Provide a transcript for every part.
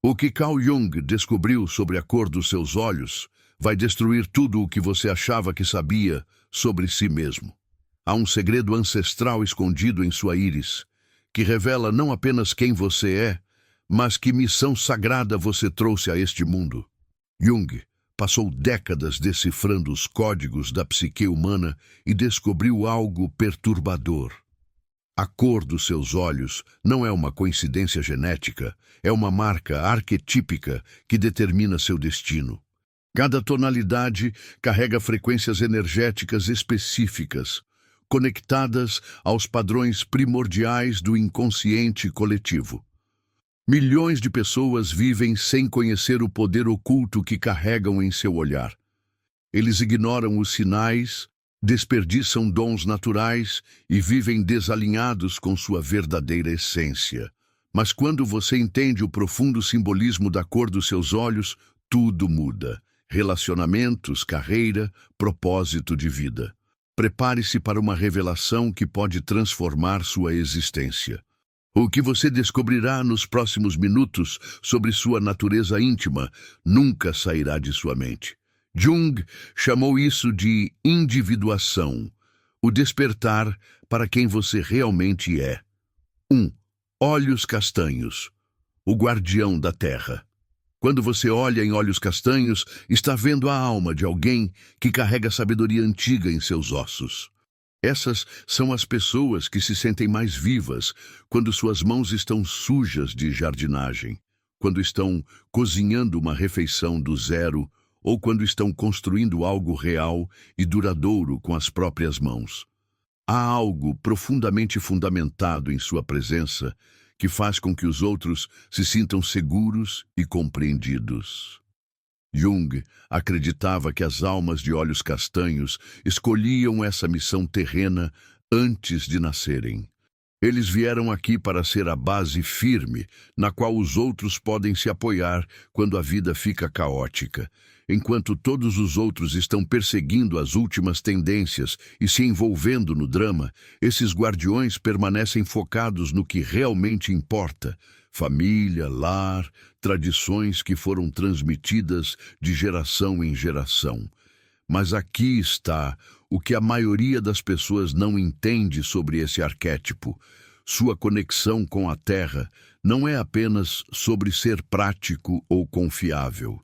O que Carl Jung descobriu sobre a cor dos seus olhos vai destruir tudo o que você achava que sabia sobre si mesmo. Há um segredo ancestral escondido em sua íris, que revela não apenas quem você é, mas que missão sagrada você trouxe a este mundo. Jung passou décadas decifrando os códigos da psique humana e descobriu algo perturbador. A cor dos seus olhos não é uma coincidência genética, é uma marca arquetípica que determina seu destino. Cada tonalidade carrega frequências energéticas específicas, conectadas aos padrões primordiais do inconsciente coletivo. Milhões de pessoas vivem sem conhecer o poder oculto que carregam em seu olhar. Eles ignoram os sinais, desperdiçam dons naturais e vivem desalinhados com sua verdadeira essência. Mas quando você entende o profundo simbolismo da cor dos seus olhos, tudo muda. Relacionamentos, carreira, propósito de vida. Prepare-se para uma revelação que pode transformar sua existência. O que você descobrirá nos próximos minutos sobre sua natureza íntima nunca sairá de sua mente. Jung chamou isso de individuação, o despertar para quem você realmente é. 1. Olhos castanhos, o guardião da terra. Quando você olha em olhos castanhos, está vendo a alma de alguém que carrega sabedoria antiga em seus ossos. Essas são as pessoas que se sentem mais vivas quando suas mãos estão sujas de jardinagem, quando estão cozinhando uma refeição do zero ou quando estão construindo algo real e duradouro com as próprias mãos. Há algo profundamente fundamentado em sua presença que faz com que os outros se sintam seguros e compreendidos. Jung acreditava que as almas de olhos castanhos escolhiam essa missão terrena antes de nascerem. Eles vieram aqui para ser a base firme na qual os outros podem se apoiar quando a vida fica caótica. Enquanto todos os outros estão perseguindo as últimas tendências e se envolvendo no drama, esses guardiões permanecem focados no que realmente importa: família, lar, tradições que foram transmitidas de geração em geração. Mas aqui está o que a maioria das pessoas não entende sobre esse arquétipo. Sua conexão com a Terra não é apenas sobre ser prático ou confiável.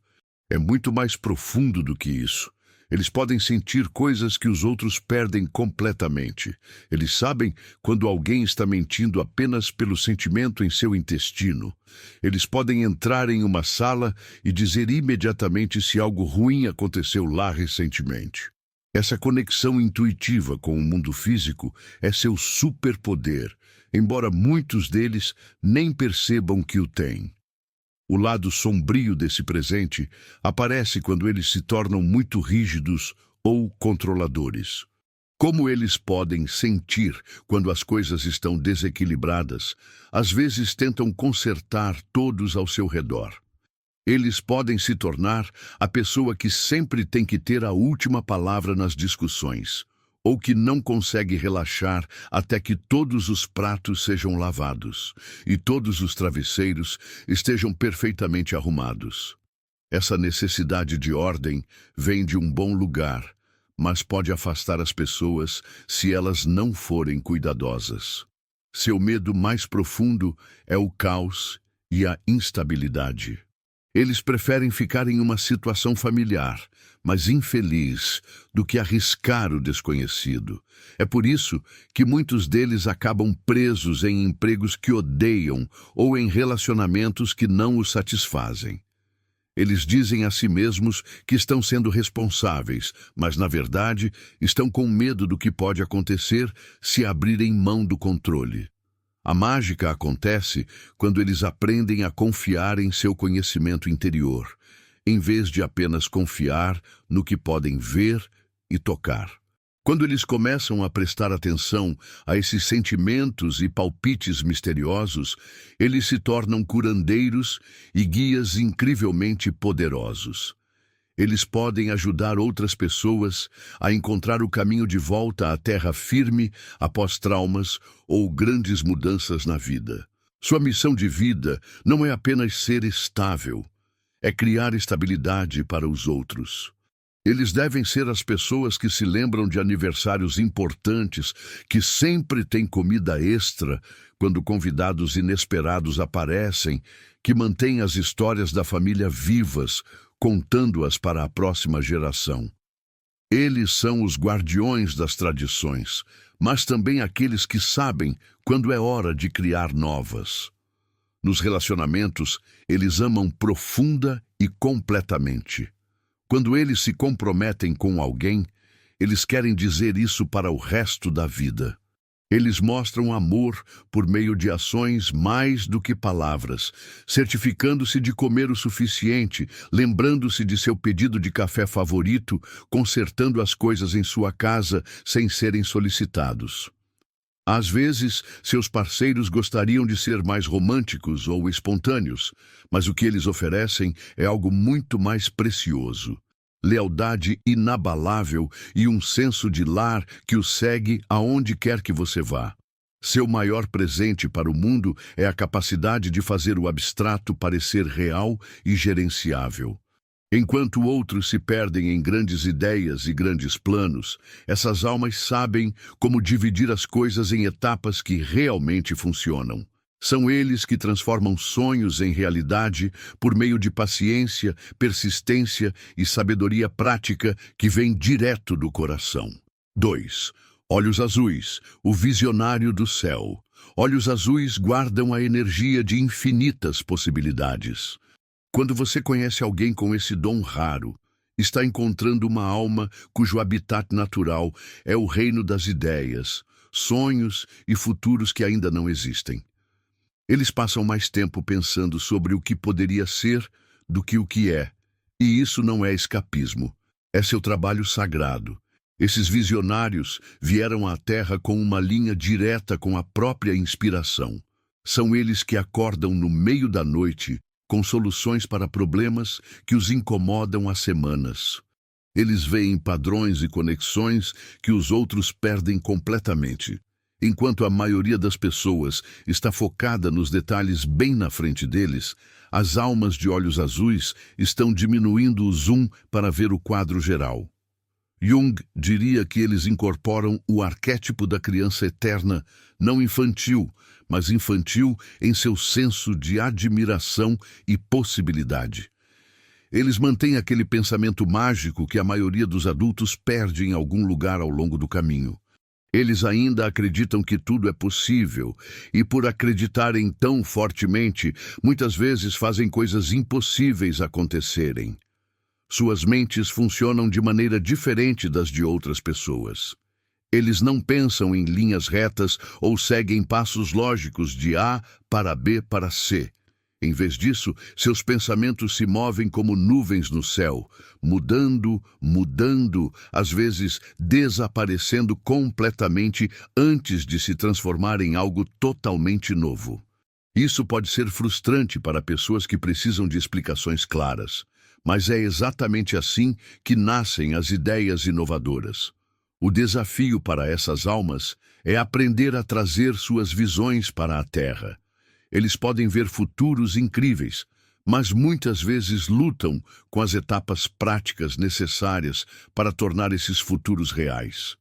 É muito mais profundo do que isso. Eles podem sentir coisas que os outros perdem completamente. Eles sabem quando alguém está mentindo apenas pelo sentimento em seu intestino. Eles podem entrar em uma sala e dizer imediatamente se algo ruim aconteceu lá recentemente. Essa conexão intuitiva com o mundo físico é seu superpoder, embora muitos deles nem percebam que o têm. O lado sombrio desse presente aparece quando eles se tornam muito rígidos ou controladores. Como eles podem sentir quando as coisas estão desequilibradas, às vezes tentam consertar todos ao seu redor. Eles podem se tornar a pessoa que sempre tem que ter a última palavra nas discussões, ou que não consegue relaxar até que todos os pratos sejam lavados e todos os travesseiros estejam perfeitamente arrumados. Essa necessidade de ordem vem de um bom lugar, mas pode afastar as pessoas se elas não forem cuidadosas. Seu medo mais profundo é o caos e a instabilidade. Eles preferem ficar em uma situação familiar, mas infeliz, do que arriscar o desconhecido. É por isso que muitos deles acabam presos em empregos que odeiam ou em relacionamentos que não os satisfazem. Eles dizem a si mesmos que estão sendo responsáveis, mas, na verdade, estão com medo do que pode acontecer se abrirem mão do controle. A mágica acontece quando eles aprendem a confiar em seu conhecimento interior, em vez de apenas confiar no que podem ver e tocar. Quando eles começam a prestar atenção a esses sentimentos e palpites misteriosos, eles se tornam curandeiros e guias incrivelmente poderosos. Eles podem ajudar outras pessoas a encontrar o caminho de volta à terra firme após traumas ou grandes mudanças na vida. Sua missão de vida não é apenas ser estável, é criar estabilidade para os outros. Eles devem ser as pessoas que se lembram de aniversários importantes, que sempre têm comida extra quando convidados inesperados aparecem, que mantêm as histórias da família vivas, contando-as para a próxima geração. Eles são os guardiões das tradições, mas também aqueles que sabem quando é hora de criar novas. Nos relacionamentos, eles amam profunda e completamente. Quando eles se comprometem com alguém, eles querem dizer isso para o resto da vida. Eles mostram amor por meio de ações mais do que palavras, certificando-se de comer o suficiente, lembrando-se de seu pedido de café favorito, consertando as coisas em sua casa sem serem solicitados. Às vezes, seus parceiros gostariam de ser mais românticos ou espontâneos, mas o que eles oferecem é algo muito mais precioso. Lealdade inabalável e um senso de lar que o segue aonde quer que você vá. Seu maior presente para o mundo é a capacidade de fazer o abstrato parecer real e gerenciável. Enquanto outros se perdem em grandes ideias e grandes planos, essas almas sabem como dividir as coisas em etapas que realmente funcionam. São eles que transformam sonhos em realidade por meio de paciência, persistência e sabedoria prática que vem direto do coração. 2. Olhos azuis, o visionário do céu. Olhos azuis guardam a energia de infinitas possibilidades. Quando você conhece alguém com esse dom raro, está encontrando uma alma cujo habitat natural é o reino das ideias, sonhos e futuros que ainda não existem. Eles passam mais tempo pensando sobre o que poderia ser do que o que é, e isso não é escapismo, é seu trabalho sagrado. Esses visionários vieram à Terra com uma linha direta com a própria inspiração. São eles que acordam no meio da noite com soluções para problemas que os incomodam há semanas. Eles veem padrões e conexões que os outros perdem completamente. Enquanto a maioria das pessoas está focada nos detalhes bem na frente deles, as almas de olhos azuis estão diminuindo o zoom para ver o quadro geral. Jung diria que eles incorporam o arquétipo da criança eterna, não infantil, mas infantil em seu senso de admiração e possibilidade. Eles mantêm aquele pensamento mágico que a maioria dos adultos perde em algum lugar ao longo do caminho. Eles ainda acreditam que tudo é possível, e por acreditarem tão fortemente, muitas vezes fazem coisas impossíveis acontecerem. Suas mentes funcionam de maneira diferente das de outras pessoas. Eles não pensam em linhas retas ou seguem passos lógicos de A para B para C. Em vez disso, seus pensamentos se movem como nuvens no céu, mudando, às vezes desaparecendo completamente antes de se transformar em algo totalmente novo. Isso pode ser frustrante para pessoas que precisam de explicações claras, mas é exatamente assim que nascem as ideias inovadoras. O desafio para essas almas é aprender a trazer suas visões para a Terra. Eles podem ver futuros incríveis, mas muitas vezes lutam com as etapas práticas necessárias para tornar esses futuros reais.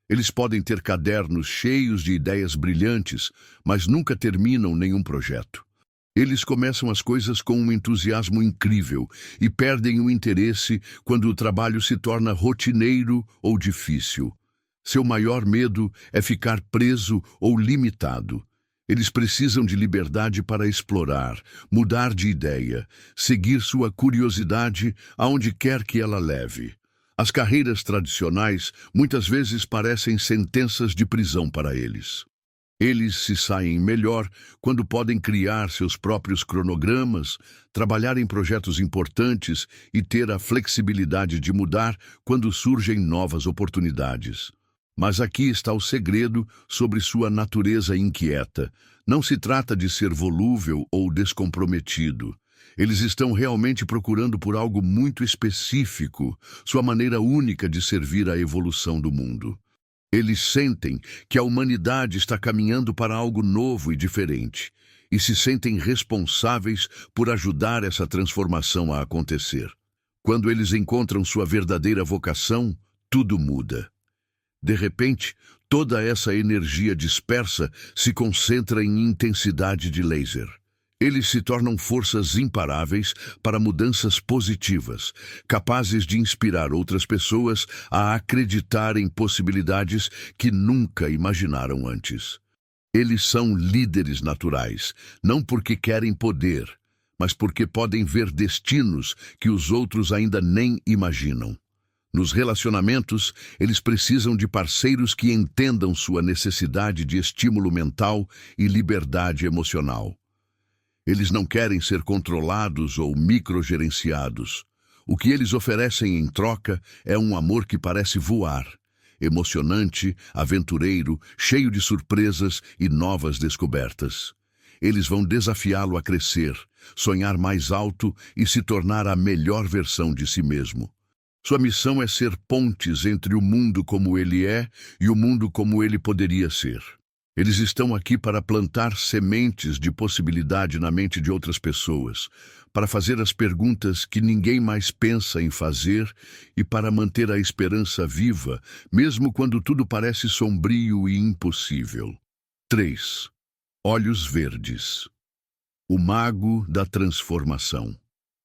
Eles podem ter cadernos cheios de ideias brilhantes, mas nunca terminam nenhum projeto. Eles começam as coisas com um entusiasmo incrível e perdem o interesse quando o trabalho se torna rotineiro ou difícil. Seu maior medo é ficar preso ou limitado. Eles precisam de liberdade para explorar, mudar de ideia, seguir sua curiosidade aonde quer que ela leve. As carreiras tradicionais muitas vezes parecem sentenças de prisão para eles. Eles se saem melhor quando podem criar seus próprios cronogramas, trabalhar em projetos importantes e ter a flexibilidade de mudar quando surgem novas oportunidades. Mas aqui está o segredo sobre sua natureza inquieta. Não se trata de ser volúvel ou descomprometido. Eles estão realmente procurando por algo muito específico, sua maneira única de servir à evolução do mundo. Eles sentem que a humanidade está caminhando para algo novo e diferente. e se sentem responsáveis por ajudar essa transformação a acontecer. Quando eles encontram sua verdadeira vocação, tudo muda. De repente, toda essa energia dispersa se concentra em intensidade de laser. Eles se tornam forças imparáveis para mudanças positivas, capazes de inspirar outras pessoas a acreditar em possibilidades que nunca imaginaram antes. Eles são líderes naturais, não porque querem poder, mas porque podem ver destinos que os outros ainda nem imaginam. Nos relacionamentos, eles precisam de parceiros que entendam sua necessidade de estímulo mental e liberdade emocional. Eles não querem ser controlados ou microgerenciados. O que eles oferecem em troca é um amor que parece voar, emocionante, aventureiro, cheio de surpresas e novas descobertas. Eles vão desafiá-lo a crescer, sonhar mais alto e se tornar a melhor versão de si mesmo. Sua missão é ser pontes entre o mundo como ele é e o mundo como ele poderia ser. Eles estão aqui para plantar sementes de possibilidade na mente de outras pessoas, para fazer as perguntas que ninguém mais pensa em fazer e para manter a esperança viva, mesmo quando tudo parece sombrio e impossível. 3. Olhos verdes. O mago da transformação.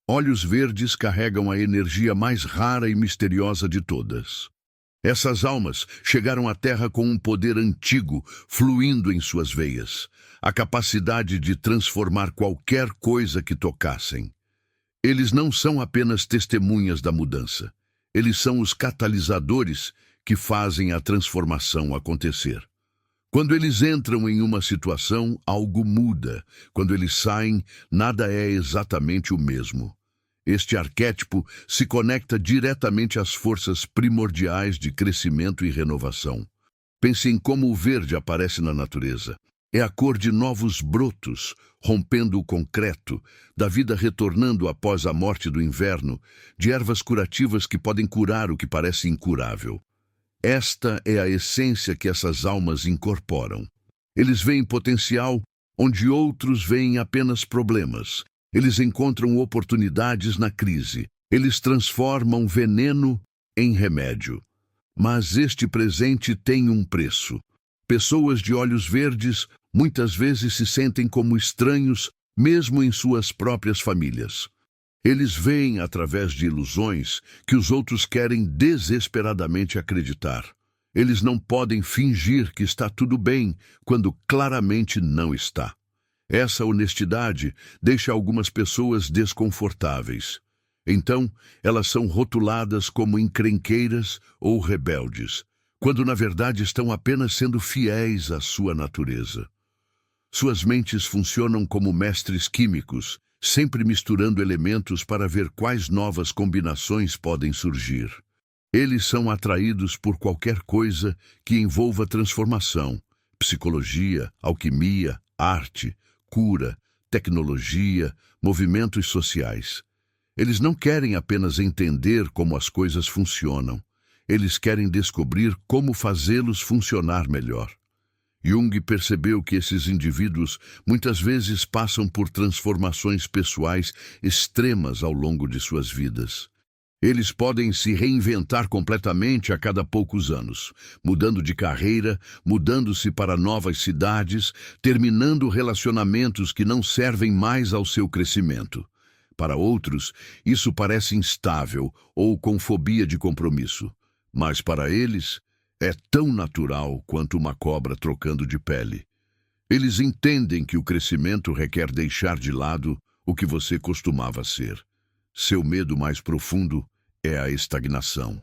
Olhos verdes carregam a energia mais rara e misteriosa de todas. Essas almas chegaram à Terra com um poder antigo fluindo em suas veias, a capacidade de transformar qualquer coisa que tocassem. Eles não são apenas testemunhas da mudança. Eles são os catalisadores que fazem a transformação acontecer. Quando eles entram em uma situação, algo muda. Quando eles saem, nada é exatamente o mesmo. Este arquétipo se conecta diretamente às forças primordiais de crescimento e renovação. Pense em como o verde aparece na natureza. É a cor de novos brotos, rompendo o concreto, da vida retornando após a morte do inverno, de ervas curativas que podem curar o que parece incurável. Esta é a essência que essas almas incorporam. Eles veem potencial onde outros veem apenas problemas. Eles encontram oportunidades na crise. Eles transformam veneno em remédio. Mas este presente tem um preço. Pessoas de olhos verdes muitas vezes se sentem como estranhos, mesmo em suas próprias famílias. Eles veem através de ilusões que os outros querem desesperadamente acreditar. Eles não podem fingir que está tudo bem quando claramente não está. Essa honestidade deixa algumas pessoas desconfortáveis. Então, elas são rotuladas como encrenqueiras ou rebeldes, quando na verdade estão apenas sendo fiéis à sua natureza. Suas mentes funcionam como mestres químicos, sempre misturando elementos para ver quais novas combinações podem surgir. Eles são atraídos por qualquer coisa que envolva transformação, psicologia, alquimia, arte, cura, tecnologia, movimentos sociais. Eles não querem apenas entender como as coisas funcionam. Eles querem descobrir como fazê-los funcionar melhor. Jung percebeu que esses indivíduos muitas vezes passam por transformações pessoais extremas ao longo de suas vidas. Eles podem se reinventar completamente a cada poucos anos, mudando de carreira, mudando-se para novas cidades, terminando relacionamentos que não servem mais ao seu crescimento. Para outros, isso parece instável ou com fobia de compromisso. Mas para eles, é tão natural quanto uma cobra trocando de pele. Eles entendem que o crescimento requer deixar de lado o que você costumava ser. Seu medo mais profundo é a estagnação.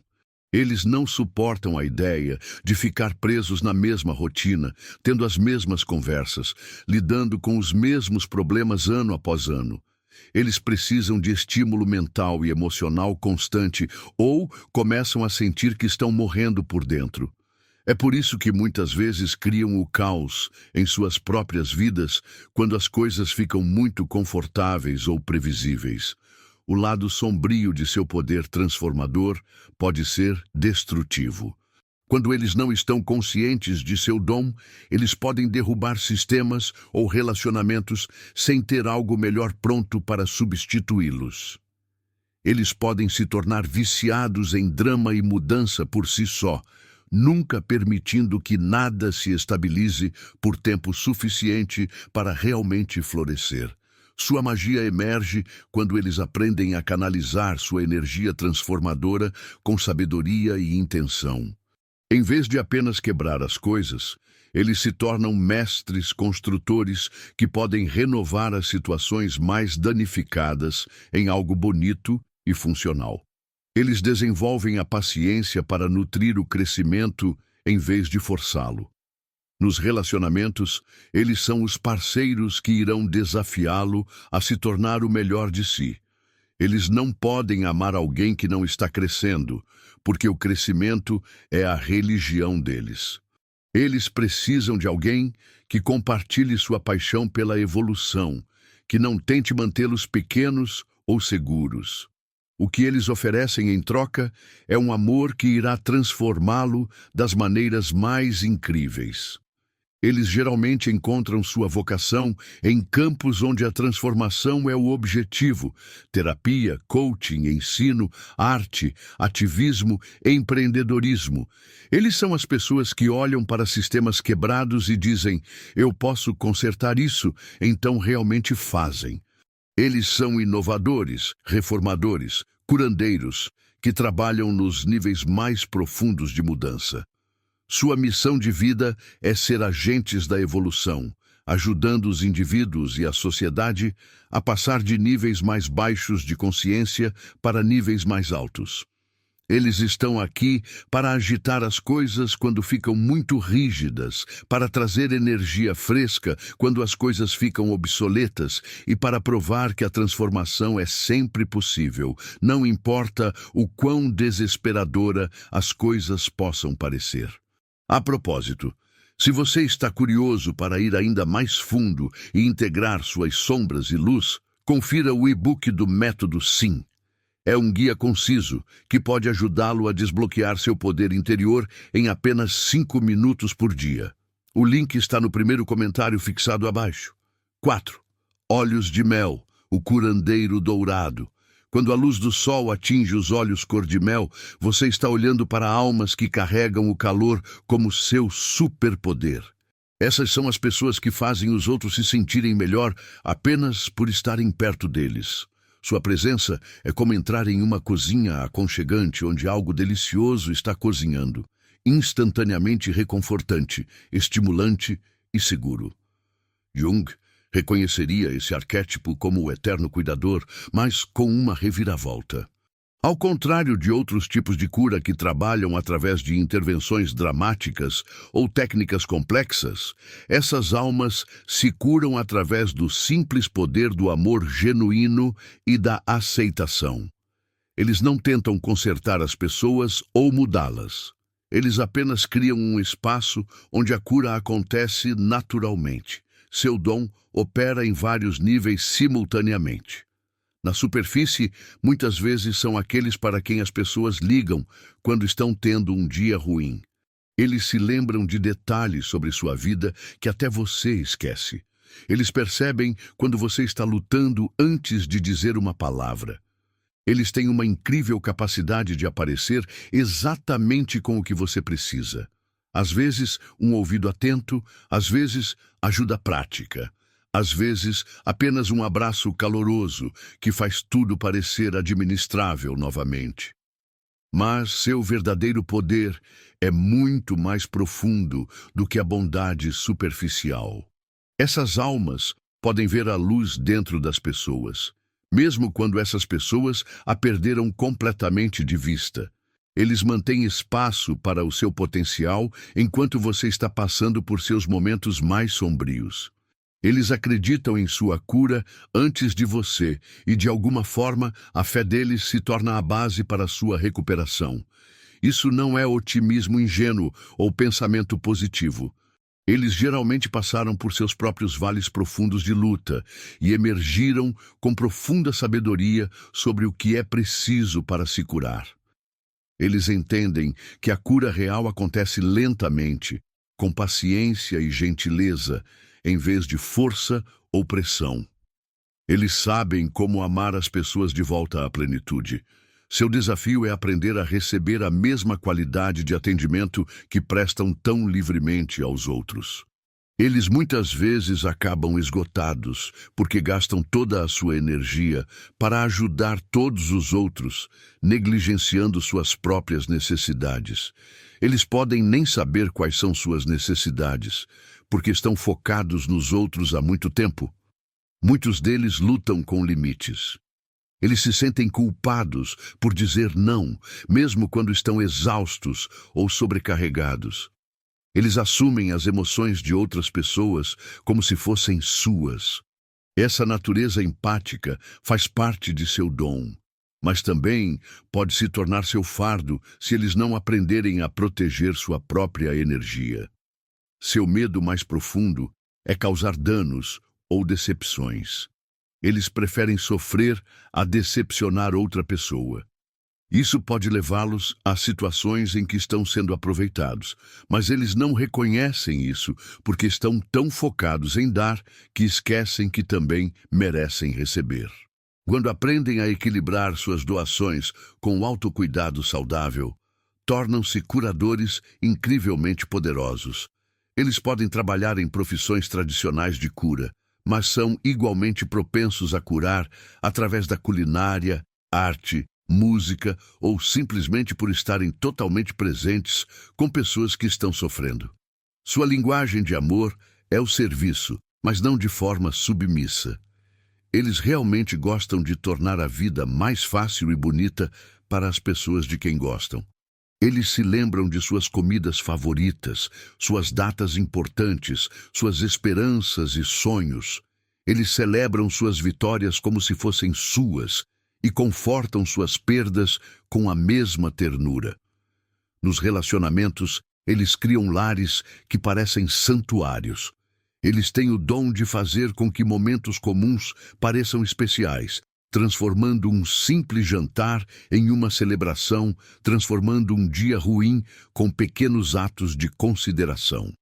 Eles não suportam a ideia de ficar presos na mesma rotina, tendo as mesmas conversas, lidando com os mesmos problemas ano após ano. Eles precisam de estímulo mental e emocional constante ou começam a sentir que estão morrendo por dentro. É por isso que muitas vezes criam o caos em suas próprias vidas quando as coisas ficam muito confortáveis ou previsíveis. O lado sombrio de seu poder transformador pode ser destrutivo. Quando eles não estão conscientes de seu dom, eles podem derrubar sistemas ou relacionamentos sem ter algo melhor pronto para substituí-los. Eles podem se tornar viciados em drama e mudança por si só, nunca permitindo que nada se estabilize por tempo suficiente para realmente florescer. Sua magia emerge quando eles aprendem a canalizar sua energia transformadora com sabedoria e intenção. Em vez de apenas quebrar as coisas, eles se tornam mestres construtores que podem renovar as situações mais danificadas em algo bonito e funcional. Eles desenvolvem a paciência para nutrir o crescimento em vez de forçá-lo. Nos relacionamentos, eles são os parceiros que irão desafiá-lo a se tornar o melhor de si. Eles não podem amar alguém que não está crescendo, porque o crescimento é a religião deles. Eles precisam de alguém que compartilhe sua paixão pela evolução, que não tente mantê-los pequenos ou seguros. O que eles oferecem em troca é um amor que irá transformá-lo das maneiras mais incríveis. Eles geralmente encontram sua vocação em campos onde a transformação é o objetivo: terapia, coaching, ensino, arte, ativismo, empreendedorismo. Eles são as pessoas que olham para sistemas quebrados e dizem: eu posso consertar isso, então realmente fazem. Eles são inovadores, reformadores, curandeiros, que trabalham nos níveis mais profundos de mudança. Sua missão de vida é ser agentes da evolução, ajudando os indivíduos e a sociedade a passar de níveis mais baixos de consciência para níveis mais altos. Eles estão aqui para agitar as coisas quando ficam muito rígidas, para trazer energia fresca quando as coisas ficam obsoletas e para provar que a transformação é sempre possível, não importa o quão desesperadora as coisas possam parecer. A propósito, se você está curioso para ir ainda mais fundo e integrar suas sombras e luz, confira o e-book do Método Sim. É um guia conciso que pode ajudá-lo a desbloquear seu poder interior em apenas 5 minutos por dia. O link está no primeiro comentário fixado abaixo. 4. Olhos de mel, o curandeiro dourado. Quando a luz do sol atinge os olhos cor-de-mel, você está olhando para almas que carregam o calor como seu superpoder. Essas são as pessoas que fazem os outros se sentirem melhor apenas por estarem perto deles. Sua presença é como entrar em uma cozinha aconchegante onde algo delicioso está cozinhando, instantaneamente reconfortante, estimulante e seguro. Jung reconheceria esse arquétipo como o eterno cuidador, mas com uma reviravolta. Ao contrário de outros tipos de cura que trabalham através de intervenções dramáticas ou técnicas complexas, essas almas se curam através do simples poder do amor genuíno e da aceitação. Eles não tentam consertar as pessoas ou mudá-las. Eles apenas criam um espaço onde a cura acontece naturalmente. Seu dom opera em vários níveis simultaneamente. Na superfície, muitas vezes são aqueles para quem as pessoas ligam quando estão tendo um dia ruim. Eles se lembram de detalhes sobre sua vida que até você esquece. Eles percebem quando você está lutando antes de dizer uma palavra. Eles têm uma incrível capacidade de aparecer exatamente com o que você precisa. Às vezes, um ouvido atento, às vezes, ajuda prática. Às vezes, apenas um abraço caloroso que faz tudo parecer administrável novamente. Mas seu verdadeiro poder é muito mais profundo do que a bondade superficial. Essas almas podem ver a luz dentro das pessoas, mesmo quando essas pessoas a perderam completamente de vista. Eles mantêm espaço para o seu potencial enquanto você está passando por seus momentos mais sombrios. Eles acreditam em sua cura antes de você e, de alguma forma, a fé deles se torna a base para a sua recuperação. Isso não é otimismo ingênuo ou pensamento positivo. Eles geralmente passaram por seus próprios vales profundos de luta e emergiram com profunda sabedoria sobre o que é preciso para se curar. Eles entendem que a cura real acontece lentamente, com paciência e gentileza, em vez de força ou pressão. Eles sabem como amar as pessoas de volta à plenitude. Seu desafio é aprender a receber a mesma qualidade de atendimento que prestam tão livremente aos outros. Eles muitas vezes acabam esgotados, porque gastam toda a sua energia para ajudar todos os outros, negligenciando suas próprias necessidades. Eles podem nem saber quais são suas necessidades, porque estão focados nos outros há muito tempo. Muitos deles lutam com limites. Eles se sentem culpados por dizer não, mesmo quando estão exaustos ou sobrecarregados. Eles assumem as emoções de outras pessoas como se fossem suas. Essa natureza empática faz parte de seu dom, mas também pode se tornar seu fardo se eles não aprenderem a proteger sua própria energia. Seu medo mais profundo é causar danos ou decepções. Eles preferem sofrer a decepcionar outra pessoa. Isso pode levá-los a situações em que estão sendo aproveitados, mas eles não reconhecem isso porque estão tão focados em dar que esquecem que também merecem receber. Quando aprendem a equilibrar suas doações com autocuidado saudável, tornam-se curadores incrivelmente poderosos. Eles podem trabalhar em profissões tradicionais de cura, mas são igualmente propensos a curar através da culinária, arte, música ou simplesmente por estarem totalmente presentes com pessoas que estão sofrendo. Sua linguagem de amor é o serviço, mas não de forma submissa. Eles realmente gostam de tornar a vida mais fácil e bonita para as pessoas de quem gostam. Eles se lembram de suas comidas favoritas, suas datas importantes, suas esperanças e sonhos. Eles celebram suas vitórias como se fossem suas e confortam suas perdas com a mesma ternura. Nos relacionamentos, eles criam lares que parecem santuários. Eles têm o dom de fazer com que momentos comuns pareçam especiais, transformando um simples jantar em uma celebração, transformando um dia ruim com pequenos atos de consideração.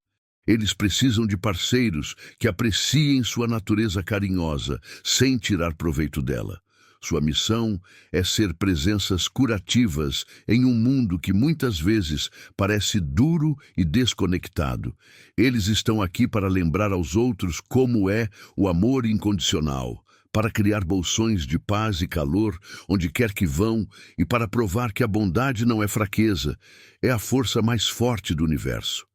Eles precisam de parceiros que apreciem sua natureza carinhosa, sem tirar proveito dela. Sua missão é ser presenças curativas em um mundo que muitas vezes parece duro e desconectado. Eles estão aqui para lembrar aos outros como é o amor incondicional, para criar bolsões de paz e calor onde quer que vão e para provar que a bondade não é fraqueza, é a força mais forte do universo.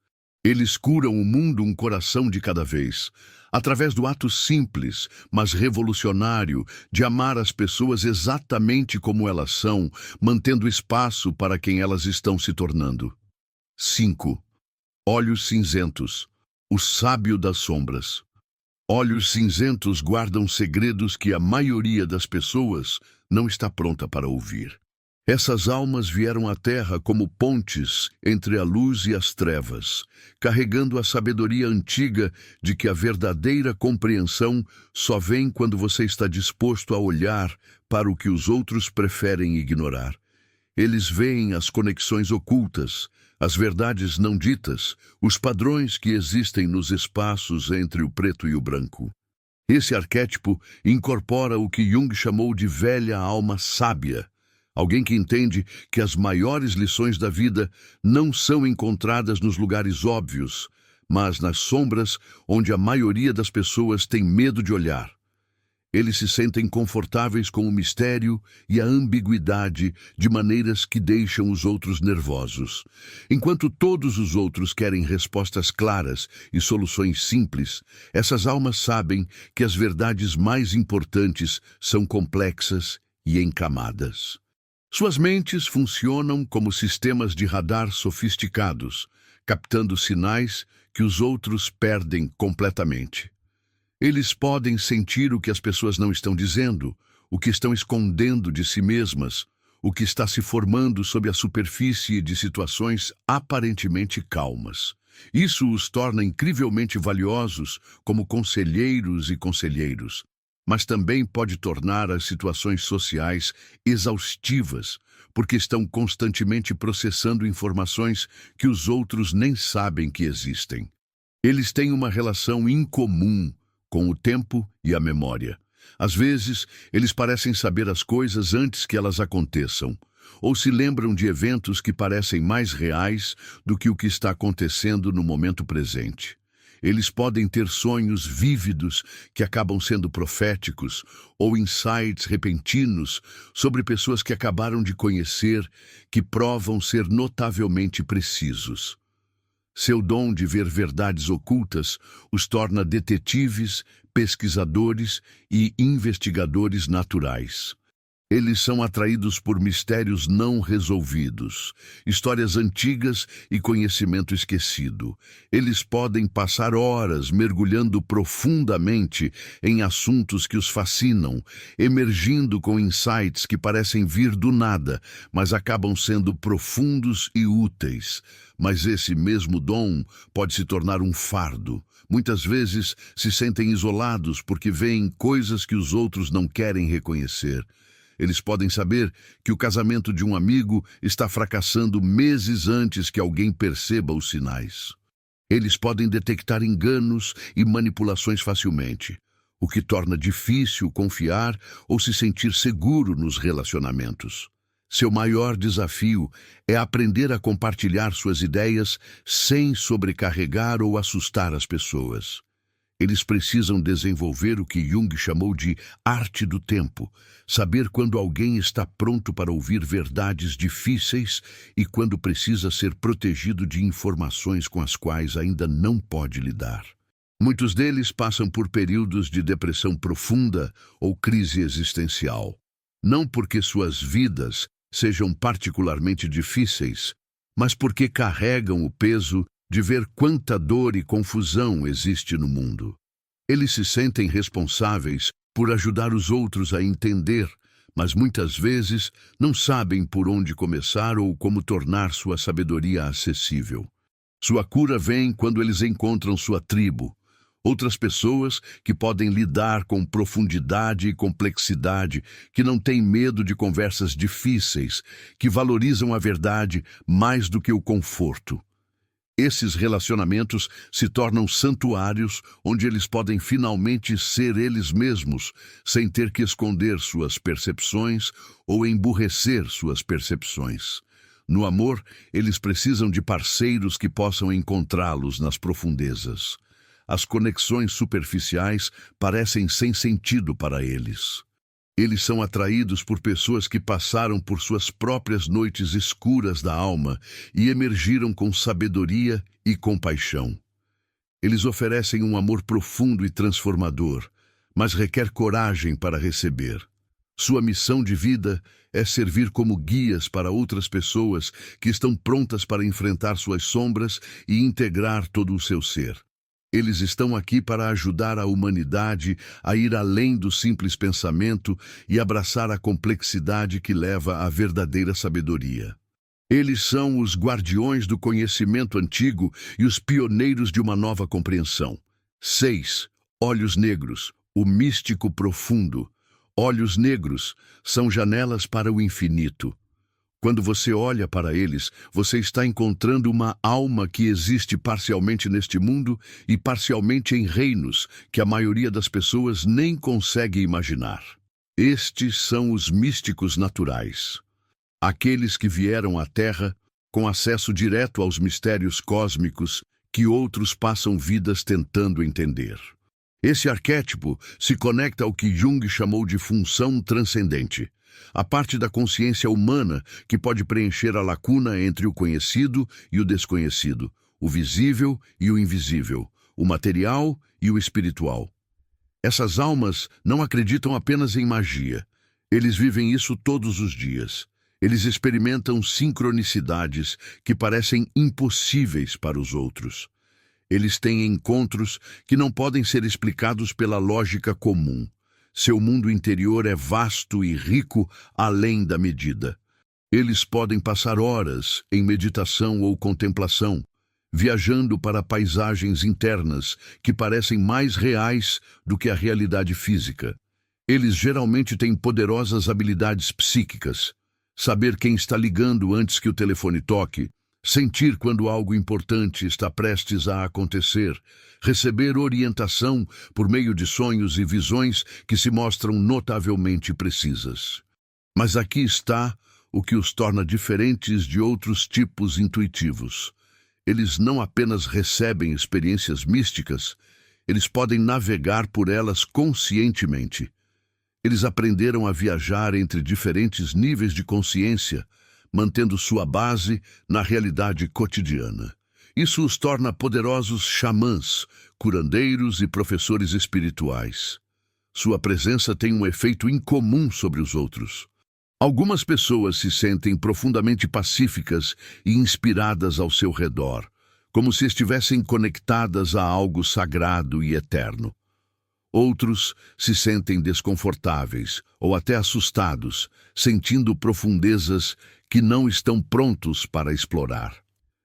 Eles curam o mundo um coração de cada vez, através do ato simples, mas revolucionário, de amar as pessoas exatamente como elas são, mantendo espaço para quem elas estão se tornando. 5. Olhos cinzentos, o sábio das sombras. Olhos cinzentos guardam segredos que a maioria das pessoas não está pronta para ouvir. Essas almas vieram à Terra como pontes entre a luz e as trevas, carregando a sabedoria antiga de que a verdadeira compreensão só vem quando você está disposto a olhar para o que os outros preferem ignorar. Eles veem as conexões ocultas, as verdades não ditas, os padrões que existem nos espaços entre o preto e o branco. Esse arquétipo incorpora o que Jung chamou de velha alma sábia, alguém que entende que as maiores lições da vida não são encontradas nos lugares óbvios, mas nas sombras onde a maioria das pessoas tem medo de olhar. Eles se sentem confortáveis com o mistério e a ambiguidade de maneiras que deixam os outros nervosos. Enquanto todos os outros querem respostas claras e soluções simples, essas almas sabem que as verdades mais importantes são complexas e em camadas. Suas mentes funcionam como sistemas de radar sofisticados, captando sinais que os outros perdem completamente. Eles podem sentir o que as pessoas não estão dizendo, o que estão escondendo de si mesmas, o que está se formando sob a superfície de situações aparentemente calmas. Isso os torna incrivelmente valiosos como conselheiros e conselheiros, mas também pode tornar as situações sociais exaustivas, porque estão constantemente processando informações que os outros nem sabem que existem. Eles têm uma relação incomum com o tempo e a memória. Às vezes, eles parecem saber as coisas antes que elas aconteçam, ou se lembram de eventos que parecem mais reais do que o que está acontecendo no momento presente. Eles podem ter sonhos vívidos que acabam sendo proféticos, ou insights repentinos sobre pessoas que acabaram de conhecer, que provam ser notavelmente precisos. Seu dom de ver verdades ocultas os torna detetives, pesquisadores e investigadores naturais. Eles são atraídos por mistérios não resolvidos, histórias antigas e conhecimento esquecido. Eles podem passar horas mergulhando profundamente em assuntos que os fascinam, emergindo com insights que parecem vir do nada, mas acabam sendo profundos e úteis. Mas esse mesmo dom pode se tornar um fardo. Muitas vezes se sentem isolados porque veem coisas que os outros não querem reconhecer. Eles podem saber que o casamento de um amigo está fracassando meses antes que alguém perceba os sinais. Eles podem detectar enganos e manipulações facilmente, o que torna difícil confiar ou se sentir seguro nos relacionamentos. Seu maior desafio é aprender a compartilhar suas ideias sem sobrecarregar ou assustar as pessoas. Eles precisam desenvolver o que Jung chamou de arte do tempo, saber quando alguém está pronto para ouvir verdades difíceis e quando precisa ser protegido de informações com as quais ainda não pode lidar. Muitos deles passam por períodos de depressão profunda ou crise existencial. Não porque suas vidas sejam particularmente difíceis, mas porque carregam o peso de ver quanta dor e confusão existe no mundo. Eles se sentem responsáveis por ajudar os outros a entender, mas muitas vezes não sabem por onde começar ou como tornar sua sabedoria acessível. Sua cura vem quando eles encontram sua tribo, outras pessoas que podem lidar com profundidade e complexidade, que não têm medo de conversas difíceis, que valorizam a verdade mais do que o conforto. Esses relacionamentos se tornam santuários onde eles podem finalmente ser eles mesmos, sem ter que esconder suas percepções ou emburrecer suas percepções. No amor, eles precisam de parceiros que possam encontrá-los nas profundezas. As conexões superficiais parecem sem sentido para eles. Eles são atraídos por pessoas que passaram por suas próprias noites escuras da alma e emergiram com sabedoria e compaixão. Eles oferecem um amor profundo e transformador, mas requer coragem para receber. Sua missão de vida é servir como guias para outras pessoas que estão prontas para enfrentar suas sombras e integrar todo o seu ser. Eles estão aqui para ajudar a humanidade a ir além do simples pensamento e abraçar a complexidade que leva à verdadeira sabedoria. Eles são os guardiões do conhecimento antigo e os pioneiros de uma nova compreensão. 6. Olhos negros, o místico profundo. Olhos negros são janelas para o infinito. Quando você olha para eles, você está encontrando uma alma que existe parcialmente neste mundo e parcialmente em reinos que a maioria das pessoas nem consegue imaginar. Estes são os místicos naturais. Aqueles que vieram à Terra com acesso direto aos mistérios cósmicos que outros passam vidas tentando entender. Esse arquétipo se conecta ao que Jung chamou de função transcendente, a parte da consciência humana que pode preencher a lacuna entre o conhecido e o desconhecido, o visível e o invisível, o material e o espiritual. Essas almas não acreditam apenas em magia. Eles vivem isso todos os dias. Eles experimentam sincronicidades que parecem impossíveis para os outros. Eles têm encontros que não podem ser explicados pela lógica comum. Seu mundo interior é vasto e rico além da medida. Eles podem passar horas em meditação ou contemplação, viajando para paisagens internas que parecem mais reais do que a realidade física. Eles geralmente têm poderosas habilidades psíquicas, saber quem está ligando antes que o telefone toque, sentir quando algo importante está prestes a acontecer, receber orientação por meio de sonhos e visões que se mostram notavelmente precisas. Mas aqui está o que os torna diferentes de outros tipos intuitivos. Eles não apenas recebem experiências místicas, eles podem navegar por elas conscientemente. Eles aprenderam a viajar entre diferentes níveis de consciência, mantendo sua base na realidade cotidiana. Isso os torna poderosos xamãs, curandeiros e professores espirituais. Sua presença tem um efeito incomum sobre os outros. Algumas pessoas se sentem profundamente pacíficas e inspiradas ao seu redor, como se estivessem conectadas a algo sagrado e eterno. Outros se sentem desconfortáveis ou até assustados, sentindo profundezas que não estão prontos para explorar.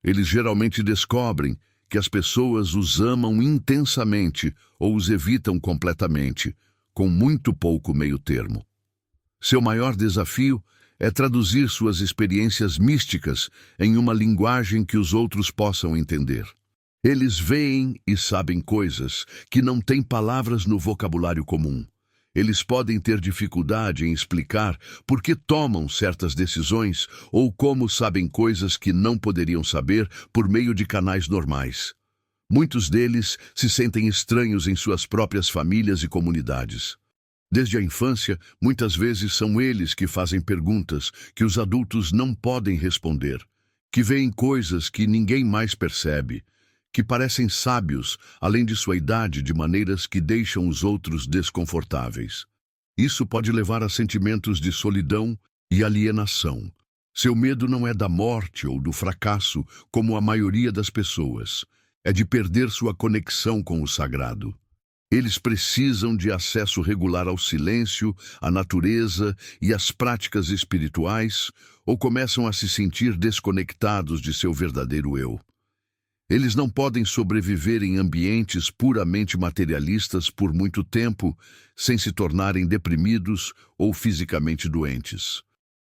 Eles geralmente descobrem que as pessoas os amam intensamente ou os evitam completamente, com muito pouco meio-termo. Seu maior desafio é traduzir suas experiências místicas em uma linguagem que os outros possam entender. Eles veem e sabem coisas que não têm palavras no vocabulário comum. Eles podem ter dificuldade em explicar por que tomam certas decisões ou como sabem coisas que não poderiam saber por meio de canais normais. Muitos deles se sentem estranhos em suas próprias famílias e comunidades. Desde a infância, muitas vezes são eles que fazem perguntas que os adultos não podem responder, que veem coisas que ninguém mais percebe, que parecem sábios, além de sua idade, de maneiras que deixam os outros desconfortáveis. Isso pode levar a sentimentos de solidão e alienação. Seu medo não é da morte ou do fracasso, como a maioria das pessoas. É de perder sua conexão com o sagrado. Eles precisam de acesso regular ao silêncio, à natureza e às práticas espirituais, ou começam a se sentir desconectados de seu verdadeiro eu. Eles não podem sobreviver em ambientes puramente materialistas por muito tempo, sem se tornarem deprimidos ou fisicamente doentes.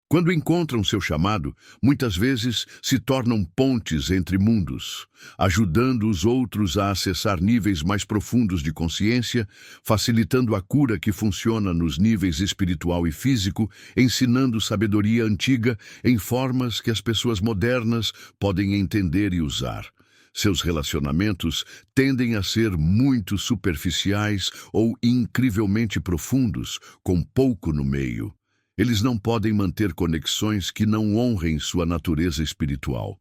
Quando encontram seu chamado, muitas vezes se tornam pontes entre mundos, ajudando os outros a acessar níveis mais profundos de consciência, facilitando a cura que funciona nos níveis espiritual e físico, ensinando sabedoria antiga em formas que as pessoas modernas podem entender e usar. Seus relacionamentos tendem a ser muito superficiais ou incrivelmente profundos, com pouco no meio. Eles não podem manter conexões que não honrem sua natureza espiritual.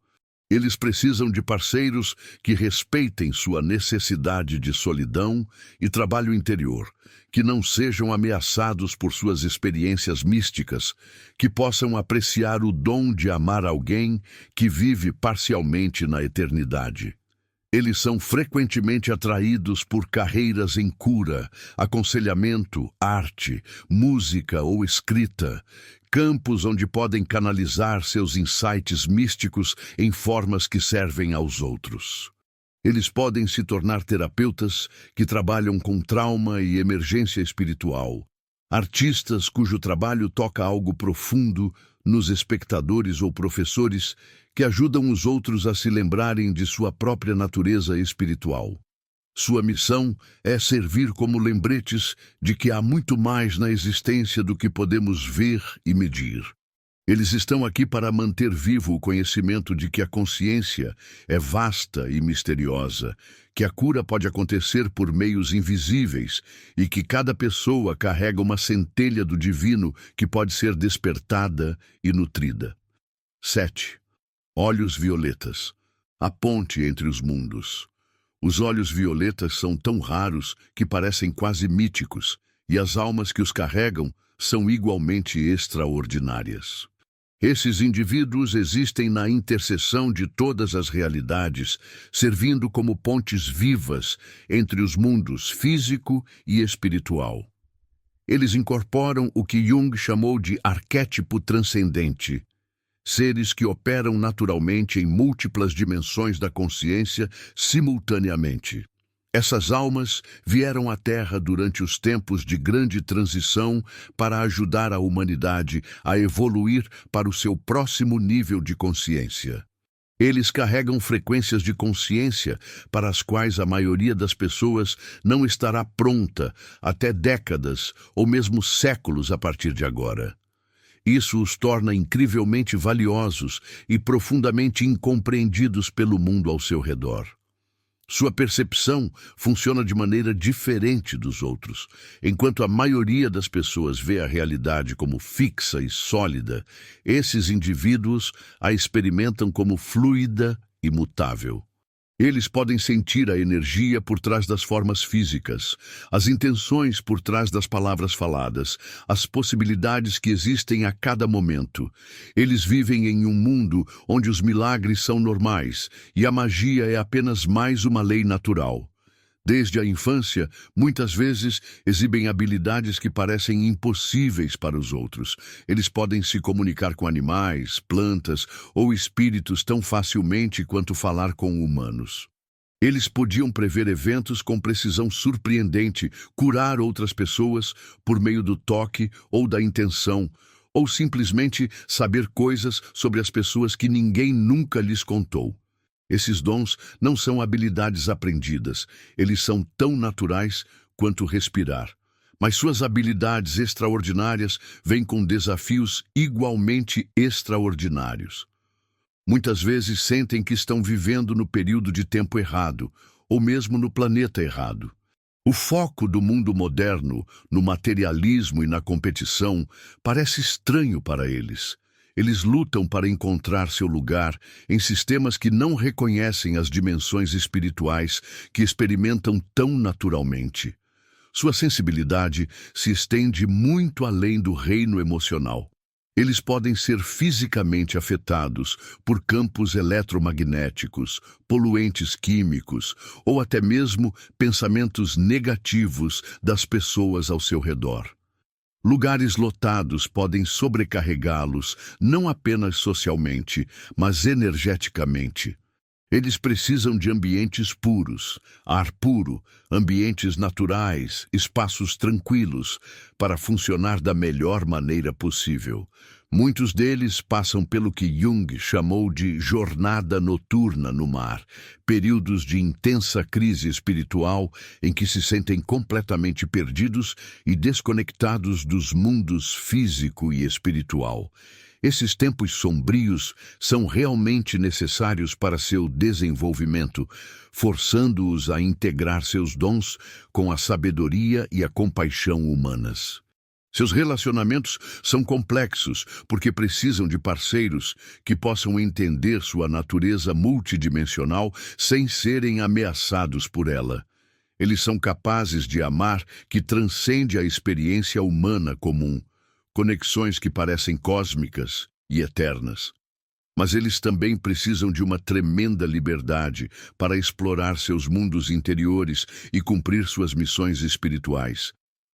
Eles precisam de parceiros que respeitem sua necessidade de solidão e trabalho interior, que não sejam ameaçados por suas experiências místicas, que possam apreciar o dom de amar alguém que vive parcialmente na eternidade. Eles são frequentemente atraídos por carreiras em cura, aconselhamento, arte, música ou escrita, campos onde podem canalizar seus insights místicos em formas que servem aos outros. Eles podem se tornar terapeutas que trabalham com trauma e emergência espiritual, artistas cujo trabalho toca algo profundo nos espectadores ou professores que ajudam os outros a se lembrarem de sua própria natureza espiritual. Sua missão é servir como lembretes de que há muito mais na existência do que podemos ver e medir. Eles estão aqui para manter vivo o conhecimento de que a consciência é vasta e misteriosa, que a cura pode acontecer por meios invisíveis e que cada pessoa carrega uma centelha do divino que pode ser despertada e nutrida. 7. Olhos violetas. A ponte entre os mundos. Os olhos violetas são tão raros que parecem quase míticos, e as almas que os carregam são igualmente extraordinárias. Esses indivíduos existem na interseção de todas as realidades, servindo como pontes vivas entre os mundos físico e espiritual. Eles incorporam o que Jung chamou de arquétipo transcendente, seres que operam naturalmente em múltiplas dimensões da consciência simultaneamente. Essas almas vieram à Terra durante os tempos de grande transição para ajudar a humanidade a evoluir para o seu próximo nível de consciência. Eles carregam frequências de consciência para as quais a maioria das pessoas não estará pronta até décadas ou mesmo séculos a partir de agora. Isso os torna incrivelmente valiosos e profundamente incompreendidos pelo mundo ao seu redor. Sua percepção funciona de maneira diferente dos outros. Enquanto a maioria das pessoas vê a realidade como fixa e sólida, esses indivíduos a experimentam como fluida e mutável. Eles podem sentir a energia por trás das formas físicas, as intenções por trás das palavras faladas, as possibilidades que existem a cada momento. Eles vivem em um mundo onde os milagres são normais e a magia é apenas mais uma lei natural. Desde a infância, muitas vezes exibem habilidades que parecem impossíveis para os outros. Eles podem se comunicar com animais, plantas ou espíritos tão facilmente quanto falar com humanos. Eles podiam prever eventos com precisão surpreendente, curar outras pessoas por meio do toque ou da intenção, ou simplesmente saber coisas sobre as pessoas que ninguém nunca lhes contou. Esses dons não são habilidades aprendidas, eles são tão naturais quanto respirar. Mas suas habilidades extraordinárias vêm com desafios igualmente extraordinários. Muitas vezes sentem que estão vivendo no período de tempo errado, ou mesmo no planeta errado. O foco do mundo moderno, no materialismo e na competição, parece estranho para eles. Eles lutam para encontrar seu lugar em sistemas que não reconhecem as dimensões espirituais que experimentam tão naturalmente. Sua sensibilidade se estende muito além do reino emocional. Eles podem ser fisicamente afetados por campos eletromagnéticos, poluentes químicos ou até mesmo pensamentos negativos das pessoas ao seu redor. Lugares lotados podem sobrecarregá-los, não apenas socialmente, mas energeticamente. Eles precisam de ambientes puros, ar puro, ambientes naturais, espaços tranquilos, para funcionar da melhor maneira possível. Muitos deles passam pelo que Jung chamou de jornada noturna no mar, períodos de intensa crise espiritual em que se sentem completamente perdidos e desconectados dos mundos físico e espiritual. Esses tempos sombrios são realmente necessários para seu desenvolvimento, forçando-os a integrar seus dons com a sabedoria e a compaixão humanas. Seus relacionamentos são complexos porque precisam de parceiros que possam entender sua natureza multidimensional sem serem ameaçados por ela. Eles são capazes de amar que transcende a experiência humana comum, conexões que parecem cósmicas e eternas. Mas eles também precisam de uma tremenda liberdade para explorar seus mundos interiores e cumprir suas missões espirituais.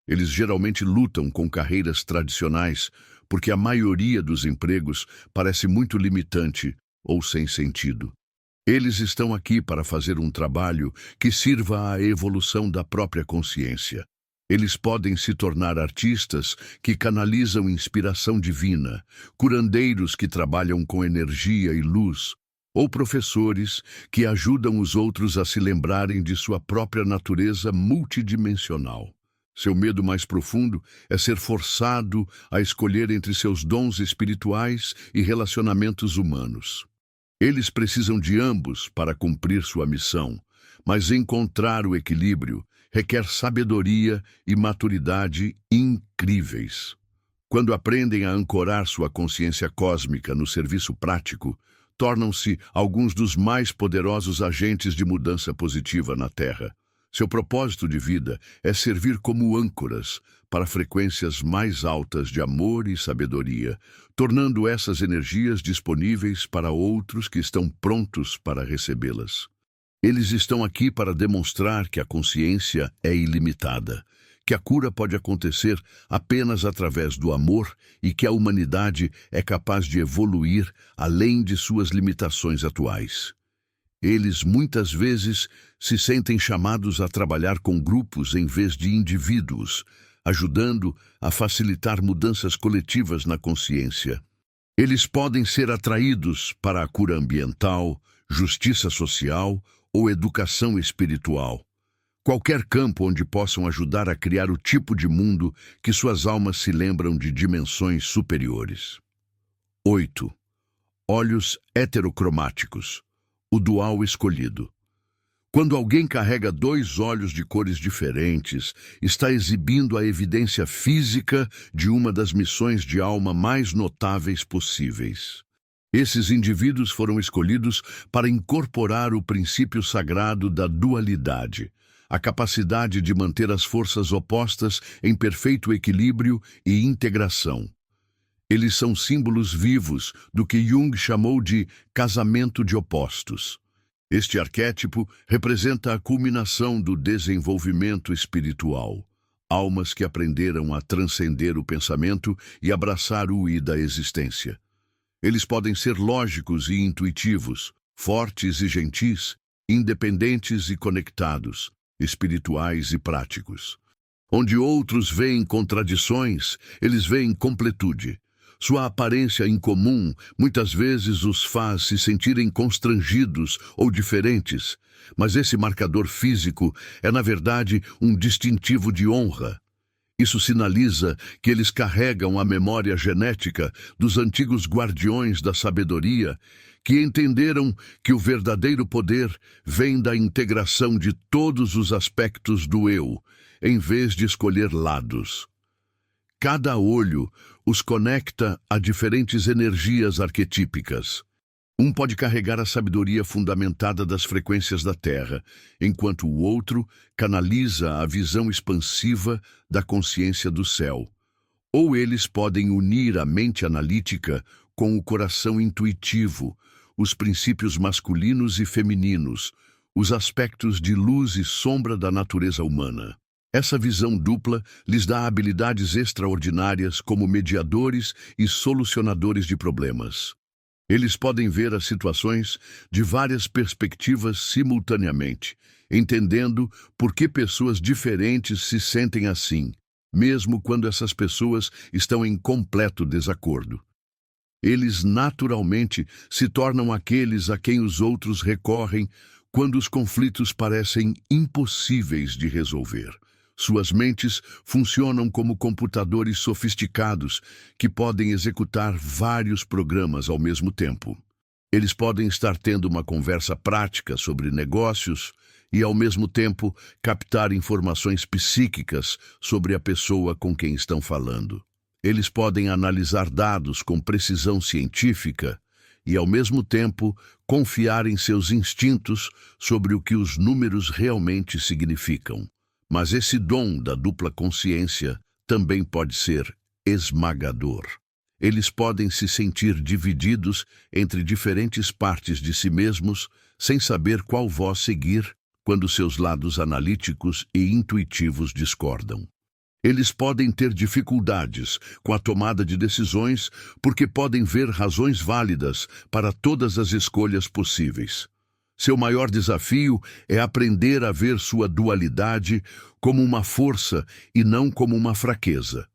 Eles geralmente lutam com carreiras tradicionais porque a maioria dos empregos parece muito limitante ou sem sentido. Eles estão aqui para fazer um trabalho que sirva à evolução da própria consciência. Eles podem se tornar artistas que canalizam inspiração divina, curandeiros que trabalham com energia e luz, ou professores que ajudam os outros a se lembrarem de sua própria natureza multidimensional. Seu medo mais profundo é ser forçado a escolher entre seus dons espirituais e relacionamentos humanos. Eles precisam de ambos para cumprir sua missão, mas encontrar o equilíbrio requer sabedoria e maturidade incríveis. Quando aprendem a ancorar sua consciência cósmica no serviço prático, tornam-se alguns dos mais poderosos agentes de mudança positiva na Terra. Seu propósito de vida é servir como âncoras para frequências mais altas de amor e sabedoria, tornando essas energias disponíveis para outros que estão prontos para recebê-las. Eles estão aqui para demonstrar que a consciência é ilimitada, que a cura pode acontecer apenas através do amor e que a humanidade é capaz de evoluir além de suas limitações atuais. Eles muitas vezes se sentem chamados a trabalhar com grupos em vez de indivíduos, ajudando a facilitar mudanças coletivas na consciência. Eles podem ser atraídos para a cura ambiental, justiça social ou educação espiritual. Qualquer campo onde possam ajudar a criar o tipo de mundo que suas almas se lembram de dimensões superiores. 8. Olhos heterocromáticos. O dual escolhido. Quando alguém carrega dois olhos de cores diferentes, está exibindo a evidência física de uma das missões de alma mais notáveis possíveis. Esses indivíduos foram escolhidos para incorporar o princípio sagrado da dualidade, a capacidade de manter as forças opostas em perfeito equilíbrio e integração. Eles são símbolos vivos do que Jung chamou de casamento de opostos. Este arquétipo representa a culminação do desenvolvimento espiritual, almas que aprenderam a transcender o pensamento e abraçar o I da existência. Eles podem ser lógicos e intuitivos, fortes e gentis, independentes e conectados, espirituais e práticos. Onde outros veem contradições, eles veem completude. Sua aparência incomum muitas vezes os faz se sentirem constrangidos ou diferentes, mas esse marcador físico é, na verdade, um distintivo de honra. Isso sinaliza que eles carregam a memória genética dos antigos guardiões da sabedoria, que entenderam que o verdadeiro poder vem da integração de todos os aspectos do eu, em vez de escolher lados. Cada olho os conecta a diferentes energias arquetípicas. Um pode carregar a sabedoria fundamentada das frequências da Terra, enquanto o outro canaliza a visão expansiva da consciência do céu. Ou eles podem unir a mente analítica com o coração intuitivo, os princípios masculinos e femininos, os aspectos de luz e sombra da natureza humana. Essa visão dupla lhes dá habilidades extraordinárias como mediadores e solucionadores de problemas. Eles podem ver as situações de várias perspectivas simultaneamente, entendendo por que pessoas diferentes se sentem assim, mesmo quando essas pessoas estão em completo desacordo. Eles naturalmente se tornam aqueles a quem os outros recorrem quando os conflitos parecem impossíveis de resolver. Suas mentes funcionam como computadores sofisticados que podem executar vários programas ao mesmo tempo. Eles podem estar tendo uma conversa prática sobre negócios e, ao mesmo tempo, captar informações psíquicas sobre a pessoa com quem estão falando. Eles podem analisar dados com precisão científica e, ao mesmo tempo, confiar em seus instintos sobre o que os números realmente significam. Mas esse dom da dupla consciência também pode ser esmagador. Eles podem se sentir divididos entre diferentes partes de si mesmos, sem saber qual voz seguir quando seus lados analíticos e intuitivos discordam. Eles podem ter dificuldades com a tomada de decisões porque podem ver razões válidas para todas as escolhas possíveis. Seu maior desafio é aprender a ver sua dualidade como uma força e não como uma fraqueza.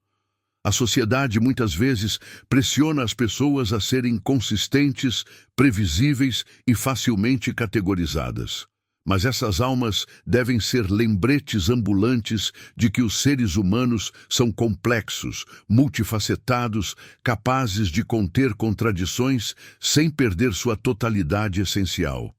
A sociedade muitas vezes pressiona as pessoas a serem consistentes, previsíveis e facilmente categorizadas. Mas essas almas devem ser lembretes ambulantes de que os seres humanos são complexos, multifacetados, capazes de conter contradições sem perder sua totalidade essencial.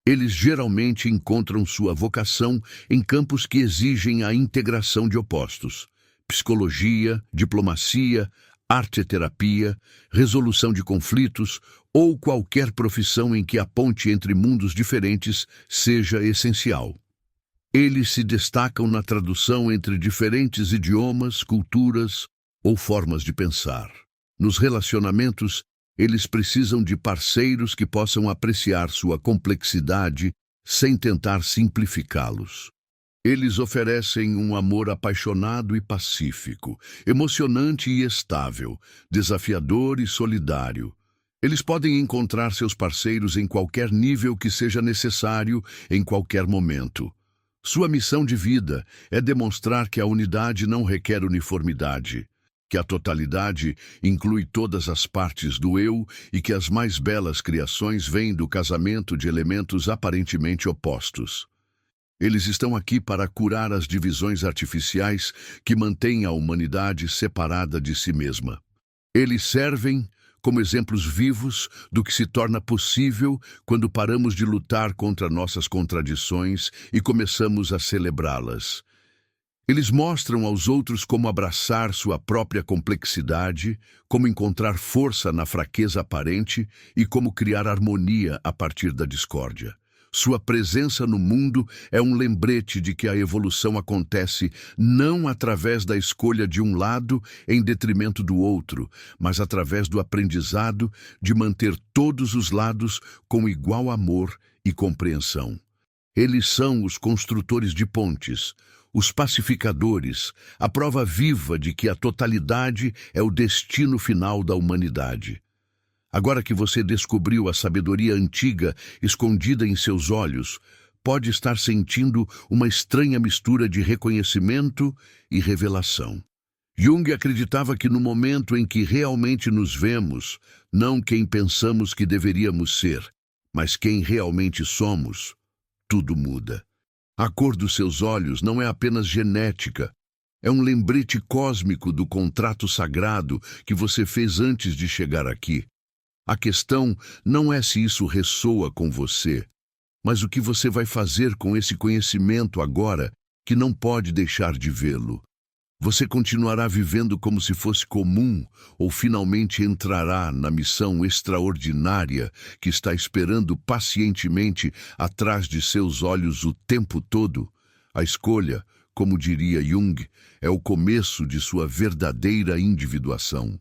Eles geralmente encontram sua vocação em campos que exigem a integração de opostos: psicologia, diplomacia, arte-terapia, resolução de conflitos ou qualquer profissão em que a ponte entre mundos diferentes seja essencial. Eles se destacam na tradução entre diferentes idiomas, culturas ou formas de pensar. Nos relacionamentos, eles precisam de parceiros que possam apreciar sua complexidade sem tentar simplificá-los. Eles oferecem um amor apaixonado e pacífico, emocionante e estável, desafiador e solidário. Eles podem encontrar seus parceiros em qualquer nível que seja necessário, em qualquer momento. Sua missão de vida é demonstrar que a unidade não requer uniformidade, que a totalidade inclui todas as partes do eu e que as mais belas criações vêm do casamento de elementos aparentemente opostos. Eles estão aqui para curar as divisões artificiais que mantêm a humanidade separada de si mesma. Eles servem como exemplos vivos do que se torna possível quando paramos de lutar contra nossas contradições e começamos a celebrá-las. Eles mostram aos outros como abraçar sua própria complexidade, como encontrar força na fraqueza aparente e como criar harmonia a partir da discórdia. Sua presença no mundo é um lembrete de que a evolução acontece não através da escolha de um lado em detrimento do outro, mas através do aprendizado de manter todos os lados com igual amor e compreensão. Eles são os construtores de pontes, os pacificadores, a prova viva de que a totalidade é o destino final da humanidade. Agora que você descobriu a sabedoria antiga escondida em seus olhos, pode estar sentindo uma estranha mistura de reconhecimento e revelação. Jung acreditava que no momento em que realmente nos vemos, não quem pensamos que deveríamos ser, mas quem realmente somos, tudo muda. A cor dos seus olhos não é apenas genética, é um lembrete cósmico do contrato sagrado que você fez antes de chegar aqui. A questão não é se isso ressoa com você, mas o que você vai fazer com esse conhecimento agora que não pode deixar de vê-lo. Você continuará vivendo como se fosse comum ou finalmente entrará na missão extraordinária que está esperando pacientemente atrás de seus olhos o tempo todo? A escolha, como diria Jung, é o começo de sua verdadeira individuação.